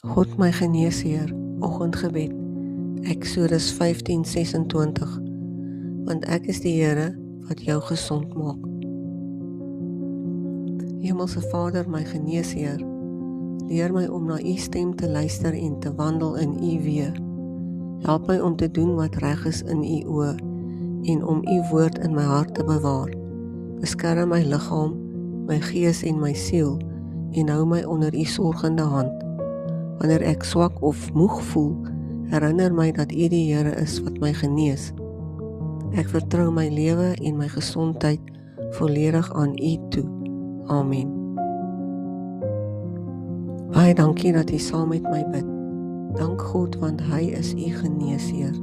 God my geneesheer, oggendgebed, Eksodus 15:26, want ek is die Here wat jou gesond maak. Hemelse Vader, my geneesheer, leer my om na u stem te luister en te wandel in u weë. Help my om te doen wat reg is in u oë en om u woord in my hart te bewaar. Beskerm my liggaam, my gees en my siel en hou my onder u sorgende hand. Wanneer ek swak of moeg voel, herinner my dat u die Here is wat my genees. Ek vertrou my lewe en my gesondheid volledig aan u toe. Amen. Baie dankie dat u saam met my bid. Dank God, want hy is u geneesheer.